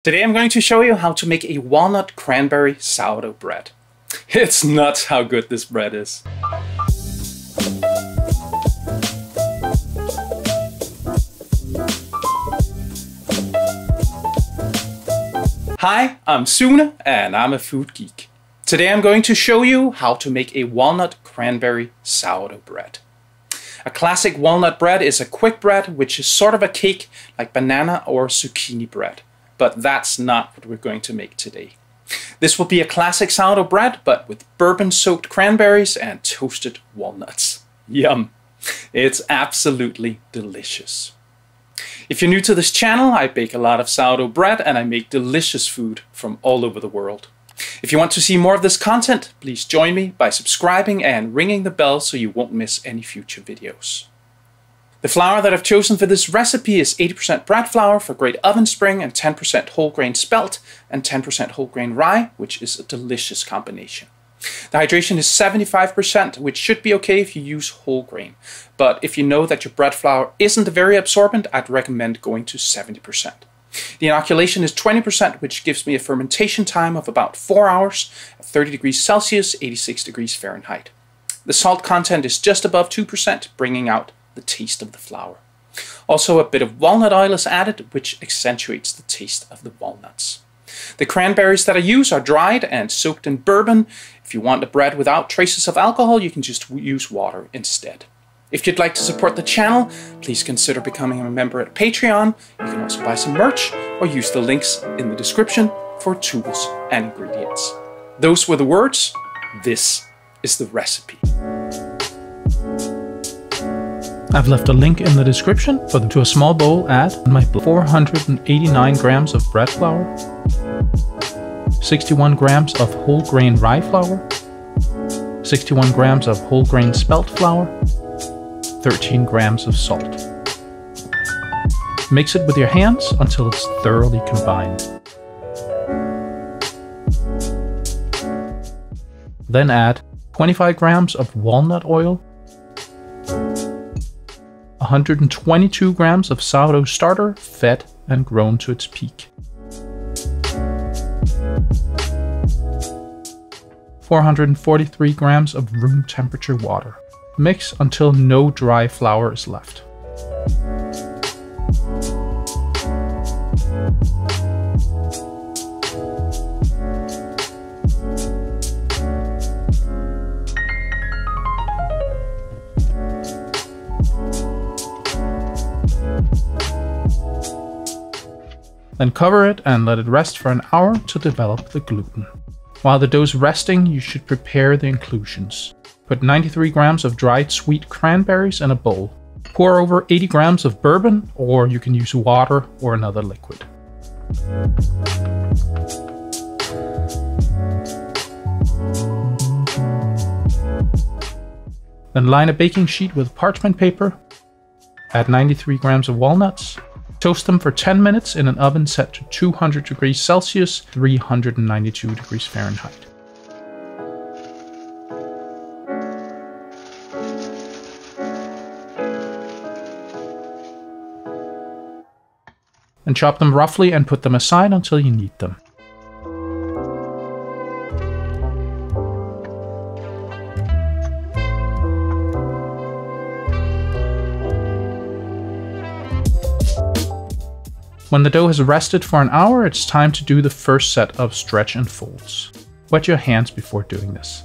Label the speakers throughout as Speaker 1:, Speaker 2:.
Speaker 1: Today I'm going to show you how to make a walnut cranberry sourdough bread. It's nuts how good this bread is. Hi, I'm Sune and I'm a food geek. Today I'm going to show you how to make a walnut cranberry sourdough bread. A classic walnut bread is a quick bread which is sort of a cake like banana or zucchini bread. But that's not what we're going to make today. This will be a classic sourdough bread, but with bourbon-soaked cranberries and toasted walnuts. Yum! It's absolutely delicious. If you're new to this channel, I bake a lot of sourdough bread and I make delicious food from all over the world. If you want to see more of this content, please join me by subscribing and ringing the bell so you won't miss any future videos. The flour that I've chosen for this recipe is 80% bread flour for great oven spring and 10% whole grain spelt and 10% whole grain rye, which is a delicious combination. The hydration is 75%, which should be okay if you use whole grain. But if you know that your bread flour isn't very absorbent, I'd recommend going to 70%. The inoculation is 20%, which gives me a fermentation time of about 4 hours at 30 degrees Celsius, 86 degrees Fahrenheit. The salt content is just above 2%, bringing out the taste of the flour. Also, a bit of walnut oil is added, which accentuates the taste of the walnuts. The cranberries that I use are dried and soaked in bourbon. If you want a bread without traces of alcohol, you can just use water instead. If you'd like to support the channel, please consider becoming a member at Patreon. You can also buy some merch or use the links in the description for tools and ingredients. Those were the words. This is the recipe. I've left a link in the description to a small bowl. Add my 489 grams of bread flour, 61 grams of whole grain rye flour, 61 grams of whole grain spelt flour, 13 grams of salt. Mix it with your hands until it's thoroughly combined. Then add 25 grams of walnut oil, 122 grams of sourdough starter, fed and grown to its peak. 443 grams of room temperature water. Mix until no dry flour is left. Then cover it and let it rest for an hour to develop the gluten. While the dough's resting, you should prepare the inclusions. Put 93 grams of dried sweet cranberries in a bowl. Pour over 80 grams of bourbon, or you can use water or another liquid. Then line a baking sheet with parchment paper. Add 93 grams of walnuts. Toast them for 10 minutes in an oven set to 200 degrees Celsius, 392 degrees Fahrenheit. And chop them roughly and put them aside until you need them. When the dough has rested for an hour, it's time to do the first set of stretch and folds. Wet your hands before doing this.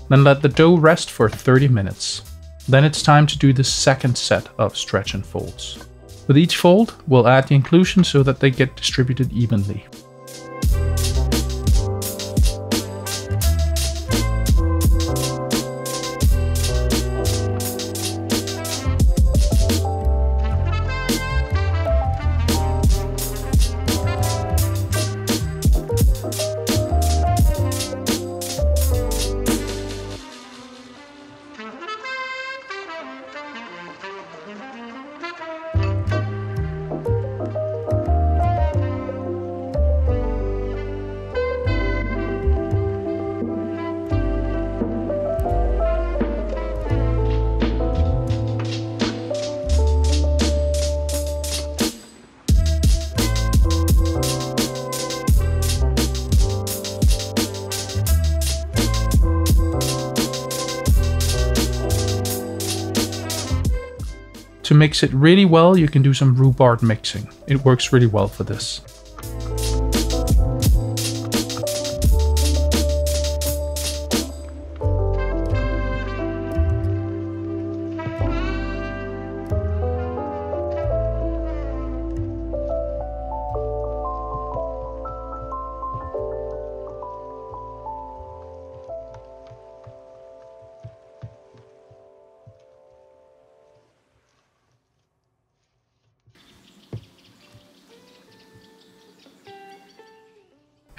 Speaker 1: Then let the dough rest for 30 minutes. Then it's time to do the second set of stretch and folds. With each fold, we'll add the inclusions so that they get distributed evenly.
Speaker 2: mix it really well, you can do some rhubarb mixing. It works really well for this.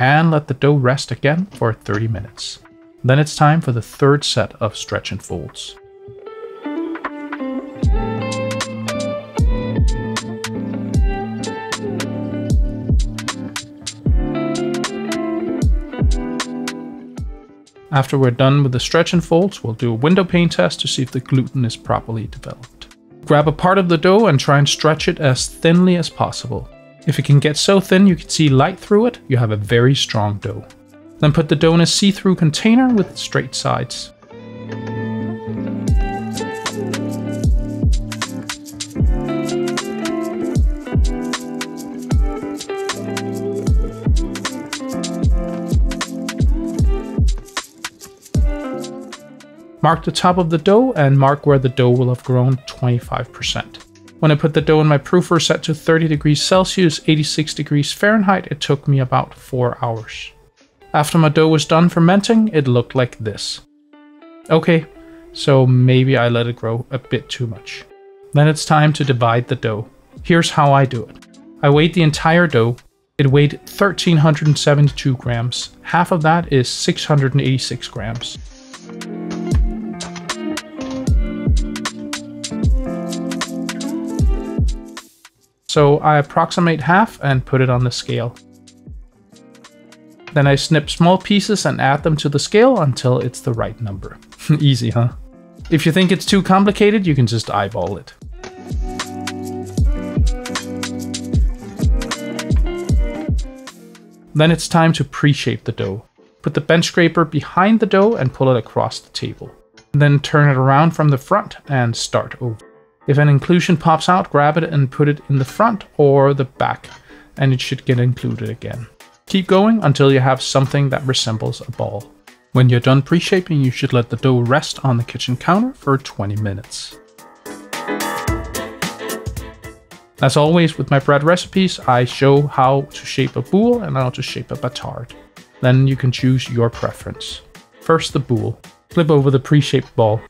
Speaker 2: And let the dough rest again for 30 minutes. Then it's time for the third set of stretch and folds. After we're done with the stretch and folds, we'll do a window pane test to see if the gluten is properly developed. Grab a part of the dough and try and stretch it as thinly as possible. If it can get so thin you can see light through it, you have a very strong dough. Then put the dough in a see-through container with straight sides. Mark the top of the dough and mark where the dough will have grown 25%. When I put the dough in my proofer set to 30 degrees Celsius, 86 degrees Fahrenheit, it took me about 4 hours. After my dough was done fermenting, it looked like this. Okay, so maybe I let it grow a bit too much. Then it's time to divide the dough. Here's how I do it. I weighed the entire dough. It weighed 1,372 grams. Half of that is 686 grams. So I approximate half and put it on the scale. Then I snip small pieces and add them to the scale until it's the right number. Easy, huh? If you think it's too complicated, you can just eyeball it. Then it's time to pre-shape the dough. Put the bench scraper behind the dough and pull it across the table. Then turn it around from the front and start over. If an inclusion pops out, grab it and put it in the front or the back, and it should get included again. Keep going until you have something that resembles a ball. When you're done pre-shaping, you should let the dough rest on the kitchen counter for 20 minutes. As always with my bread recipes, I show how to shape a boule and how to shape a batard. Then you can choose your preference. First the boule. Flip over the pre-shaped ball.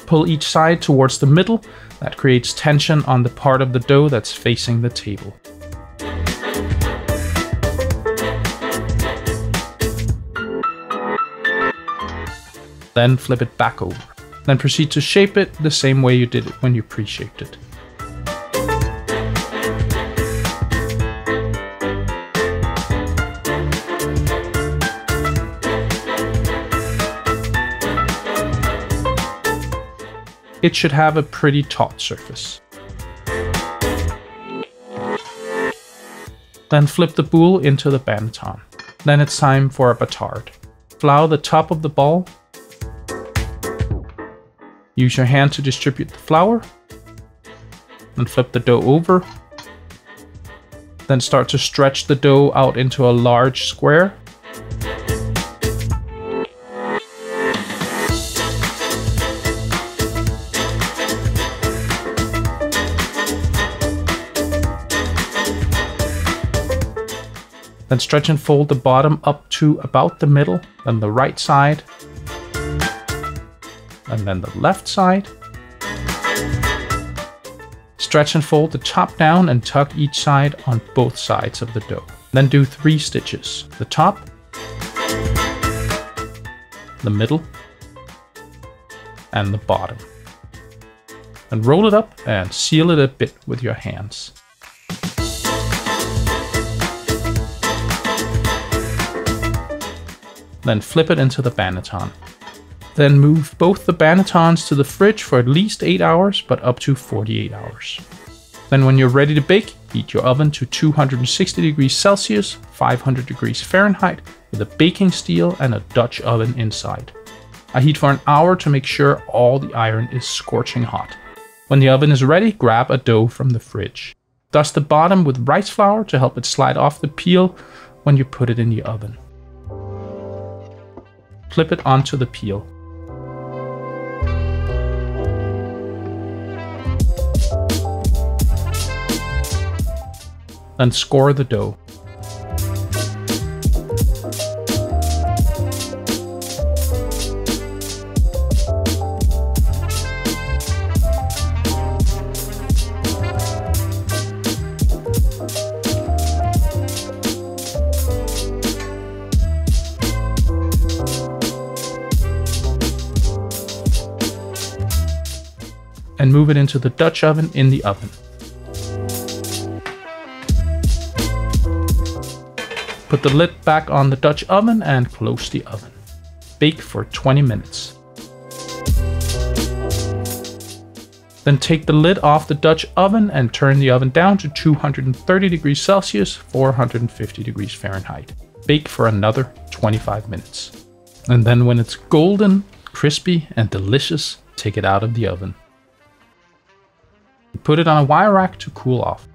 Speaker 2: Pull each side towards the middle. That creates tension on the part of the dough that's facing the table. Then flip it back over. Then proceed to shape it the same way you did it when you pre-shaped it. It should have a pretty taut surface. Then flip the boule into the Banneton. Then it's time for a batard. Flour the top of the ball. Use your hand to distribute the flour. Then flip the dough over. Then start to stretch the dough out into a large square. Then stretch and fold the bottom up to about the middle, then the right side, and then the left side. Stretch and fold the top down and tuck each side on both sides of the dough. Then do 3 stitches, the top, the middle, and the bottom. And roll it up and seal it a bit with your hands. Then flip it into the Banneton. Then move both the Bannetons to the fridge for at least 8 hours, but up to 48 hours. Then when you're ready to bake, heat your oven to 260 degrees Celsius, 500 degrees Fahrenheit, with a baking steel and a Dutch oven inside. I heat for an hour to make sure all the iron is scorching hot. When the oven is ready, grab a dough from the fridge. Dust the bottom with rice flour to help it slide off the peel when you put it in the oven. Flip it onto the peel. Then score the dough. And move it into the Dutch oven in the oven. Put the lid back on the Dutch oven and close the oven. Bake for 20 minutes. Then take the lid off the Dutch oven and turn the oven down to 230 degrees Celsius, 450 degrees Fahrenheit. Bake for another 25 minutes. And then when it's golden, crispy, and delicious, take it out of the oven. Put it on a wire rack to cool off.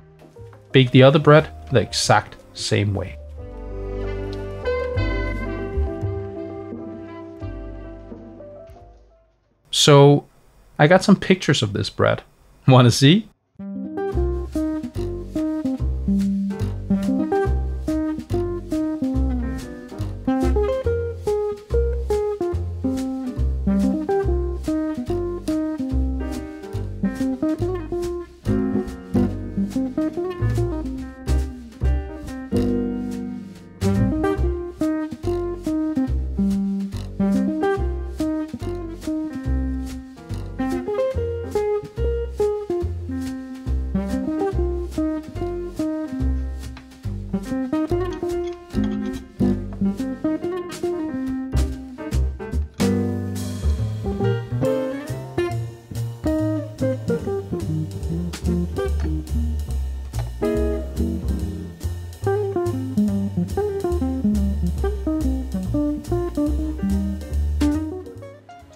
Speaker 2: Bake the other bread the exact same way. So, I got some pictures of this bread. Wanna see?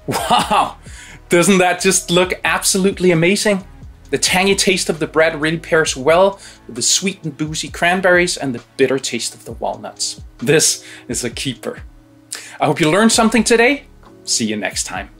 Speaker 1: Wow, doesn't that just look absolutely amazing? The tangy taste of the bread really pairs well with the sweet and boozy cranberries and the bitter taste of the walnuts. This is a keeper. I hope you learned something today. See you next time.